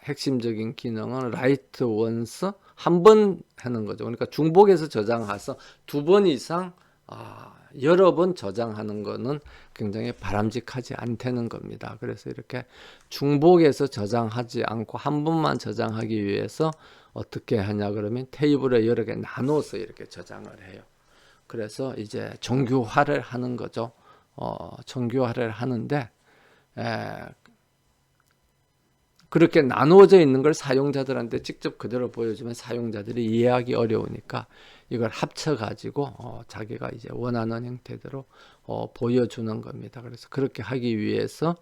핵심적인 기능은 write once, 한 번 하는 거죠. 그러니까 중복해서 저장해서 두 번 이상 여러 번 저장하는 거는 굉장히 바람직하지 않다는 겁니다. 그래서 이렇게 중복해서 저장하지 않고 한 번만 저장하기 위해서 어떻게 하냐 그러면 테이블에 여러 개 나눠서 이렇게 저장을 해요. 그래서 이제 정규화를 하는 거죠. 정규화를 하는데 그렇게 나누어져 있는 걸 사용자들한테 직접 그대로 보여주면 사용자들이 이해하기 어려우니까 이걸 합쳐가지고 자기가 이제 원하는 형태대로 보여주는 겁니다. 그래서 그렇게 하기 위해서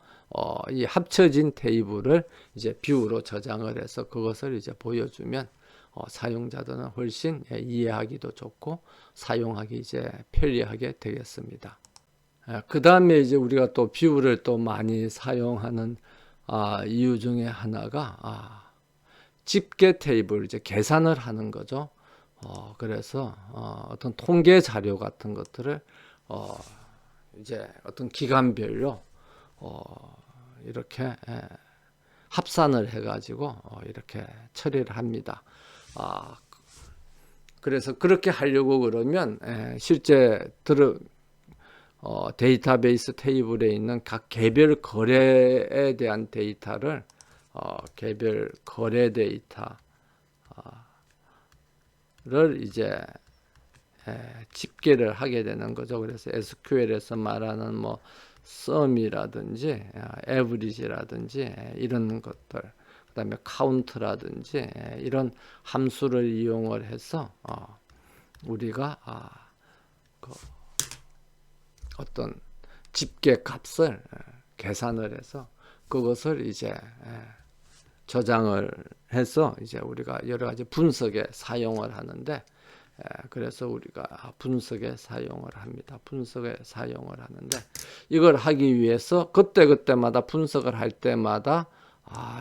이 합쳐진 테이블을 이제 뷰로 저장을 해서 그것을 이제 보여주면 사용자들은 훨씬 이해하기도 좋고 사용하기 이제 편리하게 되겠습니다. 그 다음에 이제 우리가 또 뷰를 또 많이 사용하는 이유 중에 하나가 집계 테이블, 이제 계산을 하는 거죠. 그래서 어떤 통계 자료 같은 것들을 이제 어떤 기간별로 이렇게 합산을 해가지고 이렇게 처리를 합니다. 그래서 그렇게 하려고 그러면 실제 데이터베이스 테이블에 있는 각 개별 거래에 대한 데이터를 개별 거래 데이터를 이제 집계를 하게 되는 거죠. 그래서 SQL에서 말하는 뭐 sum이라든지 average라든지 이런 것들, 그다음에 count라든지 이런 함수를 이용을 해서 우리가 그 어떤 집계 값을 계산을 해서 그것을 이제 저장을 해서 이제 우리가 여러 가지 분석에 사용을 하는데, 그래서 우리가 분석에 사용을 합니다. 분석에 사용을 하는데, 이걸 하기 위해서 그때그때마다 분석을 할 때마다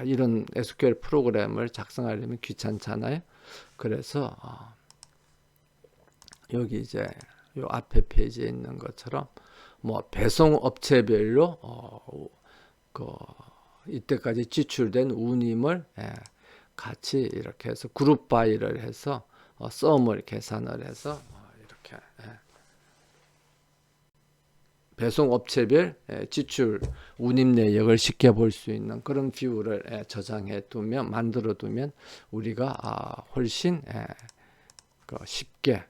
이런 SQL 프로그램을 작성하려면 귀찮잖아요. 그래서 여기 이제 요 앞에 페이지에 있는 것처럼 뭐 배송 업체별로 이때까지 지출된 운임을 같이 이렇게 해서 그룹 바이를 해서 썸을 계산을 해서 이렇게 배송 업체별 지출 운임 내역을 쉽게 볼 수 있는 그런 뷰를 저장해 두면, 만들어 두면 우리가 훨씬 쉽게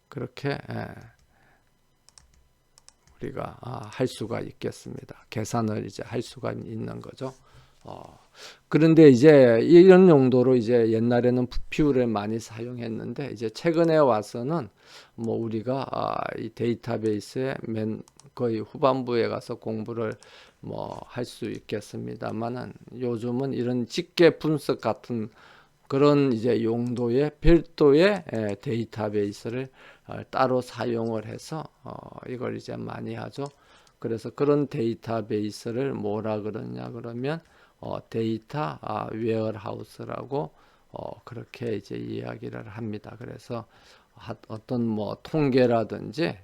그렇게 우리가 할 수가 있겠습니다. 계산을 이제 할 수가 있는 거죠. 그런데 이제 이런 용도로 이제 옛날에는 뷰를 많이 사용했는데, 이제 최근에 와서는 뭐 우리가 이 데이터베이스의 맨 거의 후반부에 가서 공부를 뭐 할 수 있겠습니다만은, 요즘은 이런 직계 분석 같은 그런 이제 용도의 별도의 데이터베이스를 따로 사용을 해서 이걸 이제 많이 하죠. 그래서 그런 데이터베이스를 뭐라 그러냐 그러면 데이터 웨어하우스라고 그렇게 이제 이야기를 합니다. 그래서 어떤 뭐 통계라든지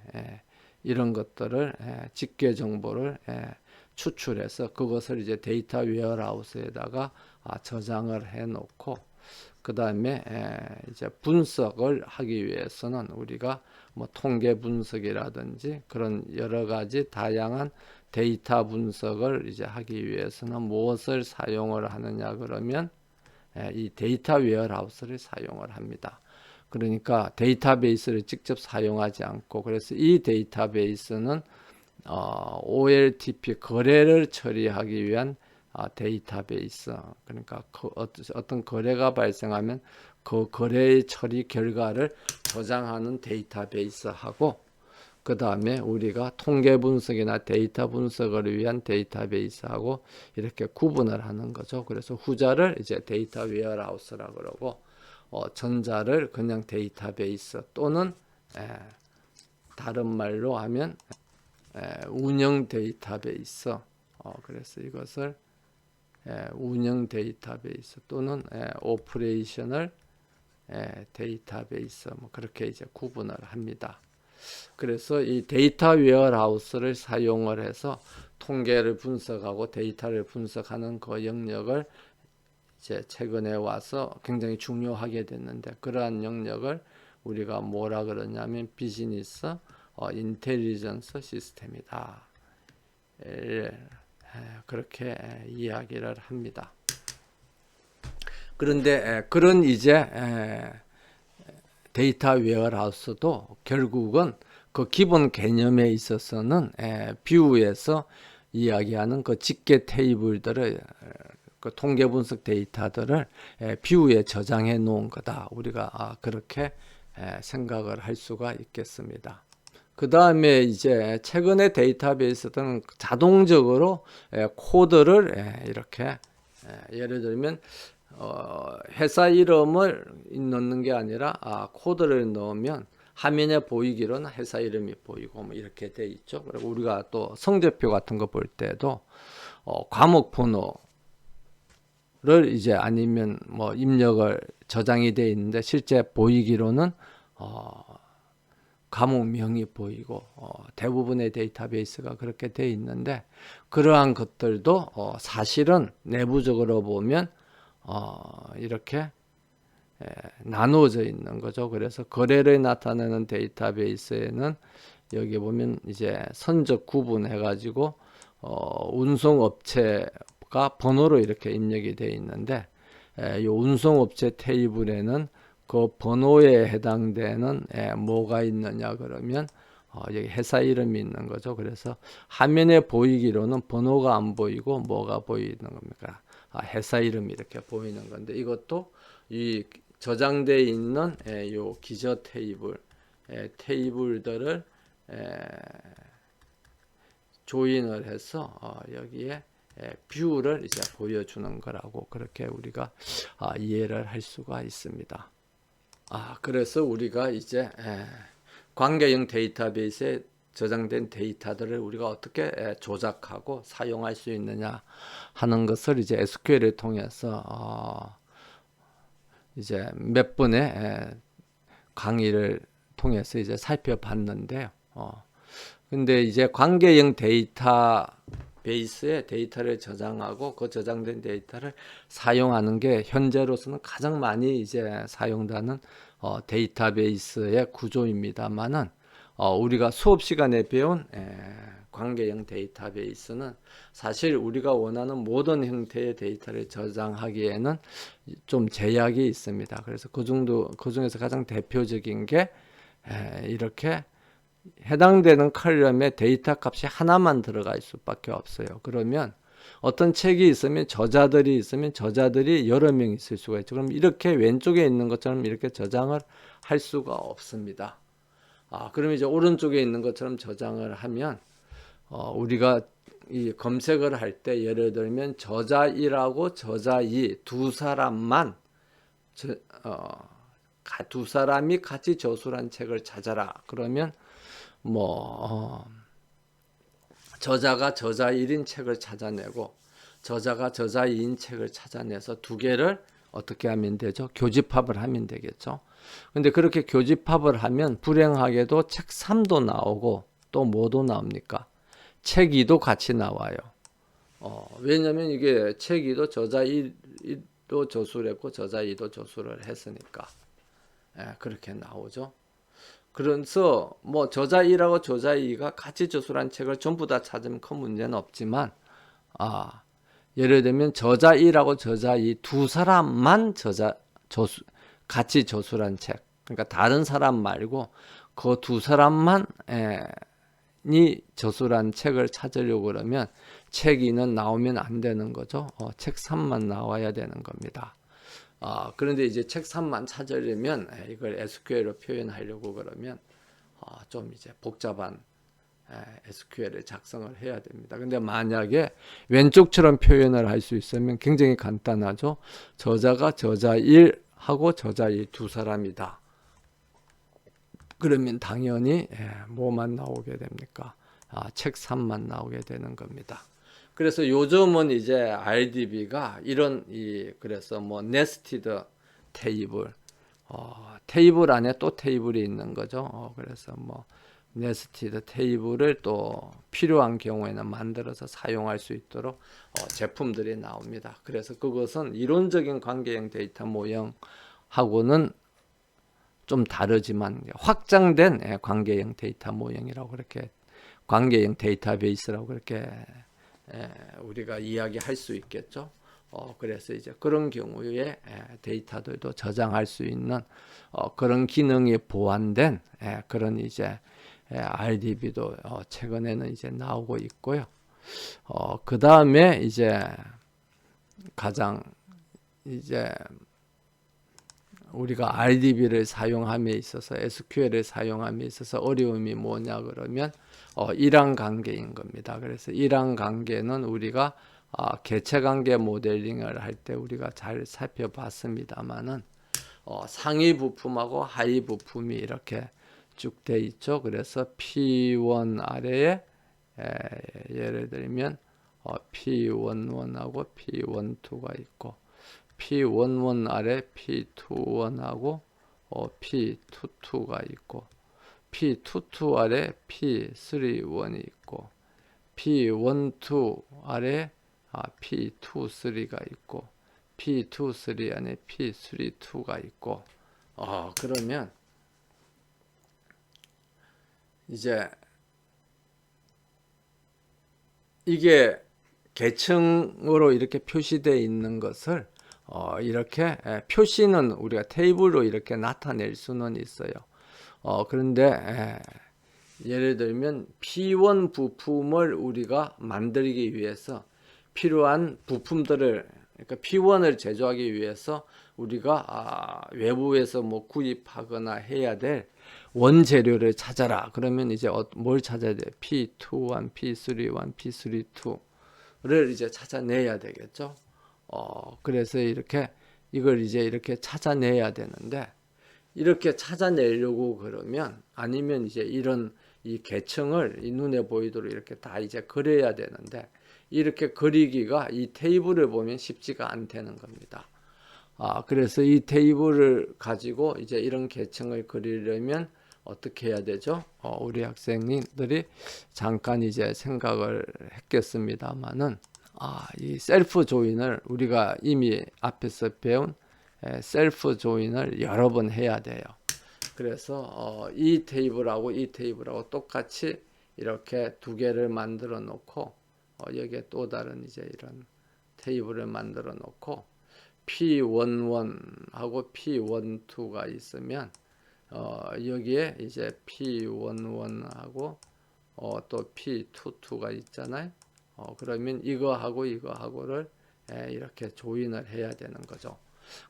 이런 것들을 집계 정보를 추출해서 그것을 이제 데이터 웨어하우스에다가 저장을 해 놓고, 그 다음에 이제 분석을 하기 위해서는 우리가 뭐 통계 분석이라든지 그런 여러 가지 다양한 데이터 분석을 이제 하기 위해서는 무엇을 사용을 하느냐 그러면 이 데이터 웨어하우스를 사용을 합니다. 그러니까 데이터베이스를 직접 사용하지 않고, 그래서 이 데이터베이스는 OLTP 거래를 처리하기 위한 데이터베이스, 그러니까 어떤 거래가 발생하면 그 거래의 처리 결과를 저장하는 데이터베이스하고, 그 다음에 우리가 통계 분석이나 데이터 분석을 위한 데이터베이스하고 이렇게 구분을 하는 거죠. 그래서 후자를 이제 데이터 웨어하우스라고 그러고, 전자를 그냥 데이터베이스 또는 다른 말로 하면 운영 데이터베이스, 그래서 이것을 운영 데이터베이스 또는 오퍼레이셔널 데이터베이스, 뭐 그렇게 이제 구분을 합니다. 그래서 이 데이터 웨어하우스를 사용을 해서 통계를 분석하고 데이터를 분석하는 그 영역을 이제 최근에 와서 굉장히 중요하게 됐는데, 그러한 영역을 우리가 뭐라 그러냐면 비즈니스 인텔리전스 시스템이다. 그렇게 이야기를 합니다. 그런데 그런 이제 데이터 웨어하우스도 결국은 그 기본 개념에 있어서는 뷰에서 이야기하는 그 집계 테이블들을, 그 통계 분석 데이터들을 뷰에 저장해 놓은 거다. 우리가 그렇게 생각을 할 수가 있겠습니다. 그 다음에 이제 최근의 데이터베이스들은 자동적으로 코드를 이렇게 예를 들면 회사 이름을 넣는 게 아니라 코드를 넣으면 화면에 보이기로는 회사 이름이 보이고 뭐 이렇게 돼 있죠. 그리고 우리가 또 성적표 같은 거 볼 때도 과목 번호를 이제 아니면 뭐 입력을 저장이 돼 있는데 실제 보이기로는 과목명이 보이고 대부분의 데이터베이스가 그렇게 돼 있는데, 그러한 것들도 사실은 내부적으로 보면 이렇게 나누어져 있는 거죠. 그래서 거래를 나타내는 데이터베이스에는 여기 보면 이제 선적 구분해 가지고 운송업체가 번호로 이렇게 입력이 되어 있는데 이 운송업체 테이블에는 그 번호에 해당되는 뭐가 있느냐 그러면 여기 회사 이름이 있는 거죠. 그래서 화면에 보이기로는 번호가 안 보이고 뭐가 보이는 겁니까? 회사 이름이 이렇게 보이는 건데 이것도 이 저장되어 있는 요 기저 테이블 테이블들을 조인을 해서 여기에 뷰를 이제 보여주는 거라고 그렇게 우리가 이해를 할 수가 있습니다. 그래서 우리가 이제 관계형 데이터베이스에 저장된 데이터들을 우리가 어떻게 조작하고 사용할 수 있느냐 하는 것을 이제 SQL을 통해서 이제 몇 번의 강의를 통해서 이제 살펴봤는데요. 근데 이제 관계형 데이터베이스에 데이터를 저장하고 그 저장된 데이터를 사용하는 게 현재로서는 가장 많이 이제 사용되는 데이터베이스의 구조입니다만은 우리가 수업 시간에 배운 관계형 데이터베이스는 사실 우리가 원하는 모든 형태의 데이터를 저장하기에는 좀 제약이 있습니다. 그래서 그 중에서 가장 대표적인 게 이렇게 해당되는 컬럼에 데이터 값이 하나만 들어갈 수밖에 없어요. 그러면 어떤 책이 있으면 저자들이 여러 명 있을 수가 있죠. 그럼 이렇게 왼쪽에 있는 것처럼 이렇게 저장을 할 수가 없습니다. 그럼 이제 오른쪽에 있는 것처럼 저장을 하면 우리가 이 검색을 할 때 예를 들면 저자 1하고 저자 2 두 사람만 두 사람이 같이 저술한 책을 찾아라. 그러면 저자가 저자 1인 책을 찾아내고 저자가 저자 2인 책을 찾아내서 두 개를 어떻게 하면 되죠? 교집합을 하면 되겠죠. 근데 그렇게 교집합을 하면 불행하게도 책 3도 나오고 또 뭐도 나옵니까? 책 2도 같이 나와요. 왜냐면 이게 책 2도 저자 1도 저술했고 저자 2도 저술을 했으니까 그렇게 나오죠. 그래서 저자 1하고 저자 2가 같이 저술한 책을 전부 다 찾으면 큰 문제는 없지만 예를 들면 저자 1하고 저자 2 두 사람만 같이 저술한 책, 그러니까 다른 사람 말고 그 두 사람만 저술한 책을 찾으려고 그러면 책 2는 나오면 안 되는 거죠. 책 3만 나와야 되는 겁니다. 그런데 이제 책 3만 찾으려면 이걸 SQL로 표현하려고 그러면 좀 이제 복잡한 SQL을 작성을 해야 됩니다. 근데 만약에 왼쪽처럼 표현을 할 수 있으면 굉장히 간단하죠. 저자가 저자 1하고 저자 2 두 사람이다. 그러면 당연히 뭐만 나오게 됩니까? 책 3만 나오게 되는 겁니다. 그래서 요즘은 이제 RDB가 이런 그래서 네스티드 테이블, 테이블 안에 또 테이블이 있는 거죠. 그래서 네스티드 테이블을 또 필요한 경우에는 만들어서 사용할 수 있도록 제품들이 나옵니다. 그래서 그것은 이론적인 관계형 데이터 모형하고는 좀 다르지만 확장된 관계형 데이터 모형이라고 그렇게 관계형 데이터베이스라고 그렇게 우리가 이야기할 수 있겠죠. 그래서 이제 그런 경우에 데이터들도 저장할 수 있는 그런 기능이 보완된 그런 이제 RDB도 최근에는 이제 나오고 있고요. 그 다음에 이제 가장 이제 우리가 RDB를 사용함에 있어서 SQL을 사용함에 있어서 어려움이 뭐냐 그러면 일항 관계인 겁니다. 그래서 일항 관계는 우리가 개체 관계 모델링을 할 때 우리가 잘 살펴봤습니다만은 상위 부품하고 하위 부품이 이렇게 쭉 돼 있죠. 그래서 P1 아래에 예를 들면 P11하고 P12가 있고 P11 아래 P21하고 P22가 있고 P22 아래 P31이 있고 P12 아래 P23가 있고 P23 안에 P32가 있고, 그러면 이제 이게 계층으로 이렇게 표시되어 있는 것을 이렇게 표시는 우리가 테이블로 이렇게 나타낼 수는 있어요. 그런데 예를 들면 P1 부품을 우리가 만들기 위해서 필요한 부품들을, 그러니까 P1을 제조하기 위해서 우리가 외부에서 뭐 구입하거나 해야 될 원재료를 찾아라. 그러면 이제 뭘 찾아야 돼? P21, P31, P32를 이제 찾아내야 되겠죠. 그래서 이걸 이제 이렇게 찾아내야 되는데, 이렇게 찾아내려고 그러면, 아니면 이제 이런 이 계층을 이 눈에 보이도록 이렇게 다 이제 그려야 되는데, 이렇게 그리기가 이 테이블을 보면 쉽지가 않다는 겁니다. 그래서 이 테이블을 가지고 이제 이런 계층을 그리려면 어떻게 해야 되죠? 우리 학생님들이 잠깐 이제 생각을 했겠습니다만은, 이 셀프 조인을 우리가 이미 앞에서 배운 셀프 조인을 여러 번 해야 돼요. 그래서 이 테이블하고 이 테이블하고 똑같이 이렇게 두 개를 만들어 놓고, 여기에 또 다른 이제 이런 테이블을 만들어 놓고, P11하고 P12가 있으면 여기에 이제 P11하고 또 P22가 있잖아요. 그러면 이거하고를 이렇게 조인을 해야 되는 거죠.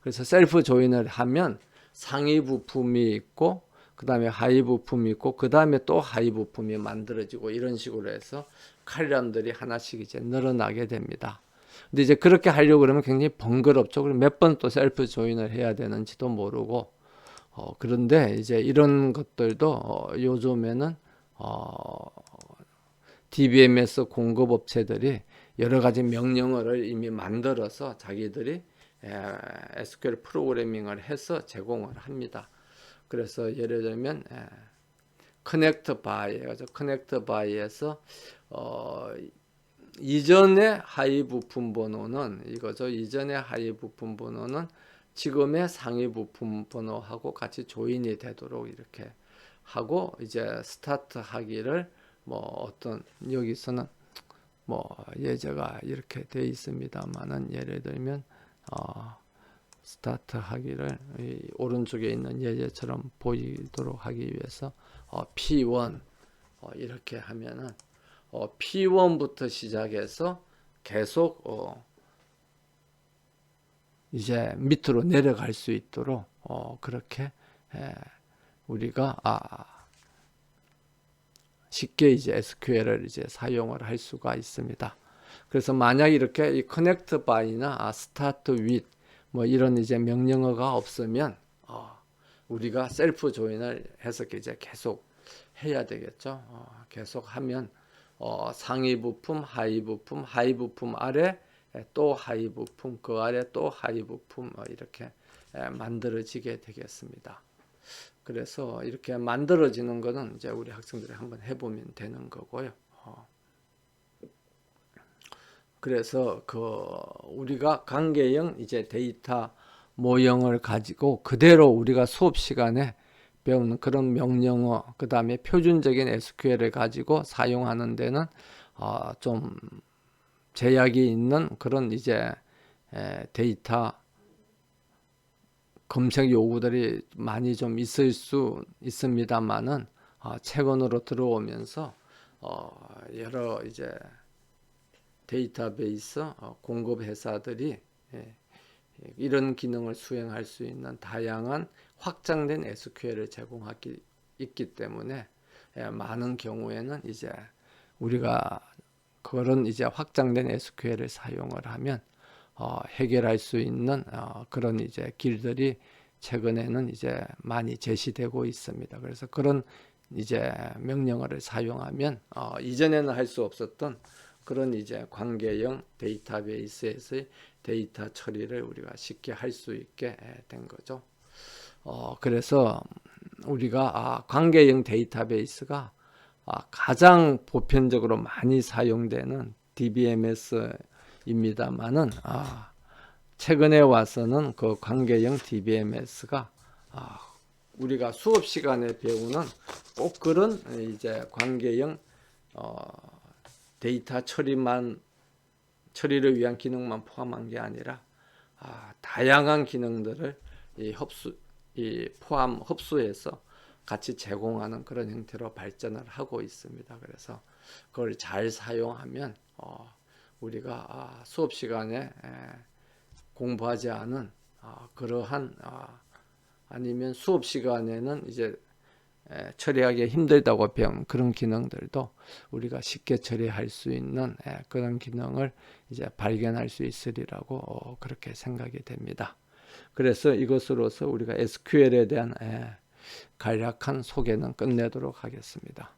그래서 셀프 조인을 하면 상위 부품이 있고, 그 다음에 하위 부품이 있고, 그 다음에 또 하위 부품이 만들어지고, 이런 식으로 해서 칼럼들이 하나씩 이제 늘어나게 됩니다. 근데 이제 그렇게 하려고 그러면 굉장히 번거롭죠. 그럼 몇 번 또 셀프 조인을 해야 되는지도 모르고, 그런데 이제 이런 것들도 요즘에는 DBMS 공급업체들이 여러 가지 명령어를 이미 만들어서 자기들이 SQL 프로그래밍을 해서 제공을 합니다. 그래서 예를 들면 커넥트 바이, 커넥트 바이에서 이전의 하위 부품 번호는 이거죠. 이전의 하위 부품 번호는 지금의 상위 부품 번호하고 같이 조인이 되도록 이렇게 하고, 이제 스타트 하기를 뭐 어떤, 여기서는 뭐 예제가 이렇게 되어 있습니다만은, 예를 들면 스타트 하기를 이 오른쪽에 있는 예제처럼 보이도록 하기 위해서 P1 이렇게 하면은 P1부터 시작해서 계속 이제 밑으로 내려갈 수 있도록 그렇게 우리가 쉽게 이제 SQL을 이제 사용을 할 수가 있습니다. 그래서 만약 이렇게 이 connect by나 start with 뭐 이런 이제 명령어가 없으면 우리가 셀프 조인을 해서 이제 계속 해야 되겠죠. 계속 하면 상위 부품, 하위 부품, 하위 부품 아래 또 하위 부품, 그 아래 또 하위 부품 이렇게 만들어지게 되겠습니다. 그래서 이렇게 만들어지는 거는 이제 우리 학생들이 한번 해보면 되는 거고요. 그래서 우리가 관계형 이제 데이터 모형을 가지고 그대로 우리가 수업 시간에 배우는 그런 명령어, 그 다음에 표준적인 SQL을 가지고 사용하는 데는 좀 제약이 있는 그런 이제 데이터 검색 요구들이 많이 좀 있을 수 있습니다만은, 최근으로 들어오면서 여러 이제 데이터베이스 공급 회사들이 이런 기능을 수행할 수 있는 다양한 확장된 SQL을 제공하기 있기 때문에 많은 경우에는 이제 우리가 그런 이제 확장된 SQL을 사용을 하면 해결할 수 있는 그런 이제 길들이 최근에는 이제 많이 제시되고 있습니다. 그래서 그런 이제 명령어를 사용하면 이전에는 할 수 없었던 그런 이제 관계형 데이터베이스에서의 데이터 처리를 우리가 쉽게 할 수 있게 된 거죠. 그래서 우리가 관계형 데이터베이스가 가장 보편적으로 많이 사용되는 DBMS입니다만은 최근에 와서는 그 관계형 DBMS가 우리가 수업 시간에 배우는 꼭 그런 이제 관계형 데이터 처리를 위한 기능만 포함한 게 아니라 다양한 기능들을 흡수해서 같이 제공하는 그런 형태로 발전을 하고 있습니다. 그래서 그걸 잘 사용하면 우리가 수업 시간에 공부하지 않은 그러한 아니면 수업 시간에는 이제 처리하기 힘들다고 배운 그런 기능들도 우리가 쉽게 처리할 수 있는 그런 기능을 이제 발견할 수 있으리라고 그렇게 생각이 됩니다. 그래서 이것으로서 우리가 SQL에 대한 간략한 소개는 끝내도록 하겠습니다.